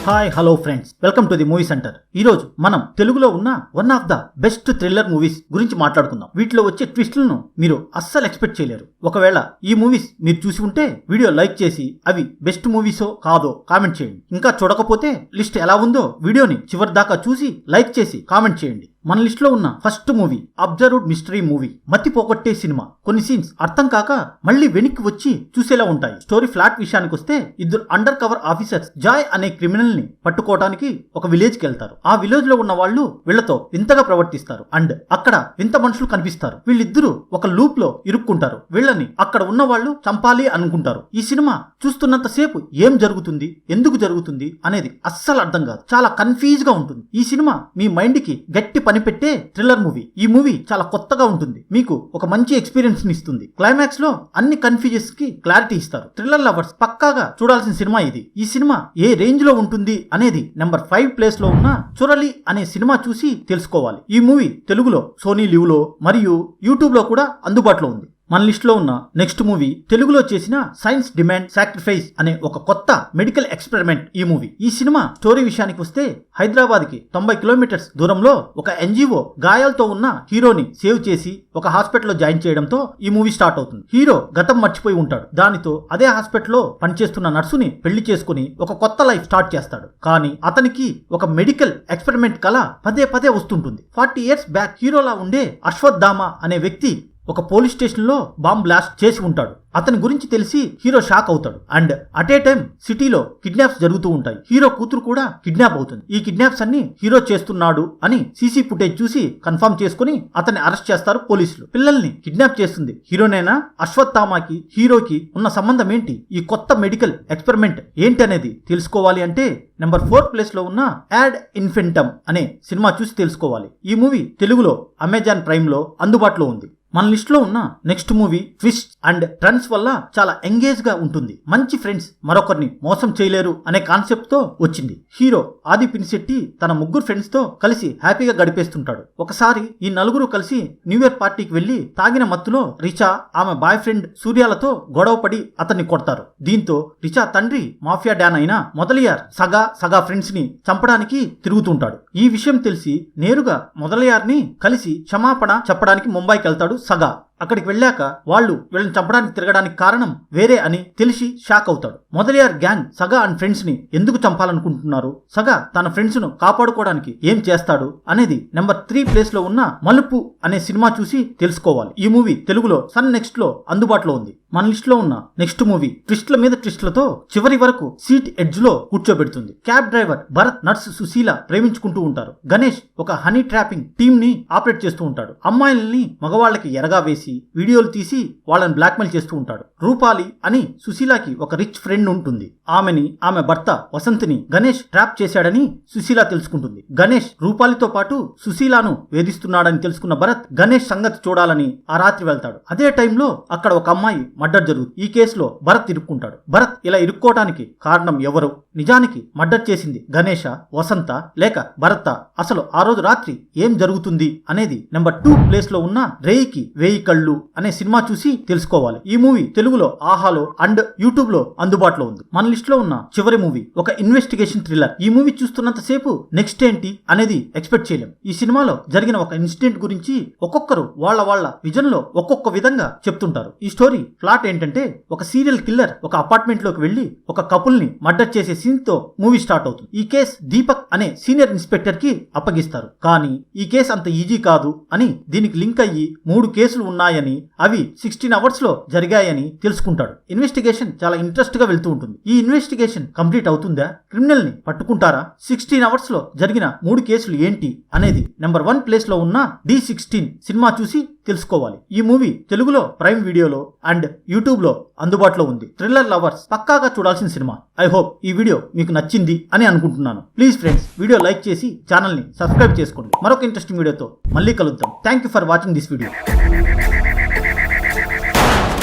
Hi hello friends, welcome to the movie centre. ఈ రోజు మనం తెలుగులో ఉన్న one of the best thriller movies గురించి మాట్లాడుకుందాం. వీటిలో వచ్చే ట్విస్టులను మీరు అస్సలు ఎక్స్పెక్ట్ చేయలేరు. ఒకవేళ ఈ మూవీస్ మీరు చూసి ఉంటే వీడియో లైక్ చేసి అవి బెస్ట్ మూవీసో కాదో కామెంట్ చేయండి. ఇంకా చూడకపోతే లిస్ట్ ఎలా ఉందో వీడియోని చివరి దాకా చూసి లైక్ చేసి కామెంట్ చేయండి. మన లిస్ట్ లో ఉన్న first movie observed mystery movie. మతి పోగొట్టే సినిమా. కొన్ని సీన్స్ అర్థం కాక మళ్ళీ వెనక్కి వచ్చి చూసేలా ఉంటాయి. స్టోరీ ఫ్లాట్ విషయానికి వస్తే, ఇద్దరు అండర్ కవర్ ఆఫీసర్స్ జాయ్ అనే క్రిమినల్ ని పట్టుకోవడానికి ఒక విలేజ్ కి వెళ్తారు. ఆ విలేజ్ లో ఉన్న వాళ్ళు వీళ్లతో వింతగా ప్రవర్తిస్తారు అండ్ అక్కడ వింత మనుషులు కనిపిస్తారు. వీళ్ళిద్దరూ ఒక లూప్ లో ఇరుక్కుంటారు. వీళ్ళని అక్కడ ఉన్న వాళ్ళు చంపాలి అనుకుంటారు. ఈ సినిమా చూస్తున్నంత సేపు ఏం జరుగుతుంది, ఎందుకు జరుగుతుంది అనేది అస్సలు అర్థం కాదు. చాలా కన్ఫ్యూజ్ గా ఉంటుంది. ఈ సినిమా మీ మైండ్ కి గట్టి పని పెట్టే థ్రిల్లర్ మూవీ. ఈ మూవీ చాలా కొత్తగా ఉంటుంది. మీకు ఒక మంచి ఎక్స్పీరియన్స్ ని ఇస్తుంది. క్లైమాక్స్ లో అన్ని కన్ఫ్యూజన్స్ కి క్లారిటీ ఇస్తారు. థ్రిల్లర్ లవర్స్ పక్కాగా చూడాల్సిన సినిమా ఇది. ఈ సినిమా ఏ రేంజ్ లో ఉంటుంది అనేది నెంబర్ 5 ప్లేస్ లో ఉన్న చురలి అనే సినిమా చూసి తెలుసుకోవాలి. ఈ మూవీ తెలుగులో సోనీ లివ్ లో మరియు యూట్యూబ్ లో కూడా అందుబాటులో ఉంది. మన లిస్ట్ లో ఉన్న నెక్స్ట్ మూవీ తెలుగులో చేసిన సైన్స్ డిమాండ్ సాక్రిఫైస్ అనే ఒక కొత్త మెడికల్ ఎక్స్పెరిమెంట్ ఈ మూవీ. ఈ సినిమా స్టోరీ విషయానికి వస్తే, హైదరాబాద్ కి 90 కిలోమీటర్స్ దూరంలో ఒక ఎన్జిఓ గాయాలతో ఉన్న హీరోని సేవ్ చేసి ఒక హాస్పిటల్లో జాయిన్ చేయడంతో ఈ మూవీ స్టార్ట్ అవుతుంది. హీరో గతం మర్చిపోయి ఉంటాడు. దానితో అదే హాస్పిటల్లో పనిచేస్తున్న నర్సుని పెళ్లి చేసుకుని ఒక కొత్త లైఫ్ స్టార్ట్ చేస్తాడు. కానీ అతనికి ఒక మెడికల్ ఎక్స్పెరిమెంట్ కళ పదే పదే వస్తుంటుంది. 40 ఇయర్స్ బ్యాక్ హీరోలా ఉండే అశ్వత్థామ అనే వ్యక్తి ఒక పోలీస్ స్టేషన్ లో బాంబ్ బ్లాస్ట్ చేసి ఉంటాడు. అతని గురించి తెలిసి హీరో షాక్ అవుతాడు. అండ్ అట్ ఏ టైం సిటీలో కిడ్నాప్స్ జరుగుతూ ఉంటాయి. హీరో కూతురు కూడా కిడ్నాప్ అవుతుంది. ఈ కిడ్నాప్స్ అన్ని హీరో చేస్తున్నాడు అని సీసీ ఫుటేజ్ చూసి కన్ఫర్మ్ చేసుకుని అతన్ని అరెస్ట్ చేస్తారు పోలీసులు. పిల్లల్ని కిడ్నాప్ చేస్తుంది హీరోనేనా? అశ్వత్థామకి హీరోకి ఉన్న సంబంధం ఏంటి? ఈ కొత్త మెడికల్ ఎక్స్పెరిమెంట్ ఏంటి అనేది తెలుసుకోవాలి అంటే నెంబర్ 4 ప్లేస్ లో ఉన్న యాడ్ ఇన్ఫెంటమ్ అనే సినిమా చూసి తెలుసుకోవాలి. ఈ మూవీ తెలుగులో అమెజాన్ ప్రైమ్ లో అందుబాటులో ఉంది. మన లిస్ట్ లో ఉన్న next movie twist and turns వల్ల చాలా ఎంగేజ్ గా ఉంటుంది. మంచి ఫ్రెండ్స్ మరొకరిని మోసం చేయలేరు అనే కాన్సెప్ట్ తో వచ్చింది. హీరో ఆది పినిశెట్టి తన 3 ఫ్రెండ్స్ తో కలిసి హ్యాపీగా గడిపేస్తుంటాడు. ఒకసారి ఈ నలుగురు కలిసి న్యూ ఇయర్ పార్టీకి వెళ్లి తాగిన మత్తులో రిచా ఆమె బాయ్ ఫ్రెండ్ సూర్యాలతో గొడవపడి అతన్ని కొడతారు. దీంతో రిచా తండ్రి మాఫియా డాన్ అయిన మొదలయార్ సగా ఫ్రెండ్స్ ని చంపడానికి తిరుగుతుంటాడు. ఈ విషయం తెలిసి నేరుగా మొదలయార్ని కలిసి క్షమాపణ చెప్పడానికి ముంబైకి వెళ్తాడు సగా. అక్కడికి వెళ్ళాక వాళ్ళు వీళ్ళని చంపడానికి తిరగడానికి కారణం వేరే అని తెలిసి షాక్ అవుతాడు. మొదలయార్ గ్యాంగ్ సగా అండ్ ఫ్రెండ్స్ ని ఎందుకు చంపాలనుకుంటున్నారు, సగా తన ఫ్రెండ్స్ ను కాపాడుకోవడానికి ఏం చేస్తాడు అనేది నెంబర్ 3 ప్లేస్ లో ఉన్న మలుపు అనే సినిమా చూసి తెలుసుకోవాలి. ఈ మూవీ తెలుగులో సన్ నెక్స్ట్ లో అందుబాటులో ఉంది. మన లిస్ట్ లో ఉన్న నెక్స్ట్ మూవీ ట్విస్ట్ల మీద ట్విస్ట్లతో చివరి వరకు సీట్ ఎడ్జ్ లో కూర్చోబెడుతుంది. Cab driver Bharat, nurse Sushila ప్రేమించుకుంటూ ఉంటారు. గణేష్ ఒక హనీ ట్రాపింగ్ టీమ్ ని ఆపరేట్ చేస్తూ ఉంటాడు. అమ్మాయిల్ని మగవాళ్ళకి ఎరగా వేసి వీడియోలు తీసి వాళ్ళని బ్లాక్మెయిల్ చేస్తూ ఉంటాడు. రూపాలి అని సుశీలకి ఒక రిచ్ ఫ్రెండ్ ఉంటుంది. ఆమె భర్త వసంత్ని గణేష్ ట్రాప్ చేశాడని సుశీల తెలుసుకుంటుంది. గణేష్ రూపాలితో పాటు సుశీలను వేధిస్తున్నాడని తెలుసుకున్న భరత్ గణేష్ సంగతి చూడాలని ఆ రాత్రి వెళ్తాడు. అదే టైంలో అక్కడ ఒక అమ్మాయి మర్డర్ జరుగుతుంది. ఈ కేసులో భరత్ ఇరుక్కుంటాడు. భరత్ ఇలా ఇరుక్కోవడానికి కారణం ఎవరు? నిజానికి మర్డర్ చేసింది గణేష, వసంత లేక భరత? అసలు ఆ రోజు రాత్రి ఏం జరుగుతుంది అనేది నెంబర్ 2 ప్లేస్ లో ఉన్న రేయికి వేయి కళ్ళు అనే సినిమా చూసి తెలుసుకోవాలి. ఈ మూవీ తెలుగులో ఆహాలో అండ్ యూట్యూబ్ లో అందుబాటులో ఉంది. మన లిస్ట్ లో ఉన్న చివరి మూవీ ఒక ఇన్వెస్టిగేషన్ థ్రిల్లర్. ఈ మూవీ చూస్తున్నంత సేపు నెక్స్ట్ ఏంటి అనేది ఎక్స్పెక్ట్ చేయలేం. ఈ సినిమాలో జరిగిన ఒక ఇన్సిడెంట్ గురించి ఒక్కొక్కరు వాళ్ళ విజన్ లో ఒక్కొక్క విధంగా చెప్తుంటారు. ఈ స్టోరీ ప్లాట్ ఏంటంటే, ఒక సీరియల్ కిల్లర్ ఒక అపార్ట్మెంట్ లోకి వెళ్లి ఒక కపుల్ ని మర్డర్ చేసే సీన్ తో మూవీ స్టార్ట్ అవుతుంది. ఈ కేసు దీపక్ అనే సీనియర్ ఇన్స్పెక్టర్ కి అప్పగిస్తారు. కానీ ఈ కేసు అంత ఈజీ కాదు అని, దీనికి లింక్ అయ్యి 3 కేసులు ఉన్నాయని, అవి 16 అవర్స్ లో జరిగాయని తెలుసుకుంటాడు. ఇన్వెస్టిగేషన్ చాలా ఇంట్రెస్ట్ గా వెళ్తూ ఉంటుంది. ఈ ఇన్వెస్టిగేషన్ కంప్లీట్ అవుతుందా? క్రిమినల్ ని పట్టుకుంటారా? 16 అవర్స్ లో జరిగిన 3 కేసులు ఏంటి అనేది నెంబర్ 1 ప్లేస్ లో ఉన్న D16 సినిమా చూసి తెలుసుకోవాలి. ఈ మూవీ తెలుగులో ప్రైమ్ వీడియోలో అండ్ యూట్యూబ్ లో అందుబాటులో ఉంది. థ్రిల్లర్ లవర్స్ పక్కాగా చూడాల్సిన సినిమా. ఐ హోప్ ఈ వీడియో మీకు నచ్చింది అని అనుకుంటున్నాను. ప్లీజ్ ఫ్రెండ్స్, వీడియో లైక్ చేసి ఛానల్ ని సబ్స్క్రైబ్ చేసుకోండి. మరొక ఇంట్రెస్టింగ్ వీడియోతో మళ్ళీ కలుద్దాం. Thank you for watching this video.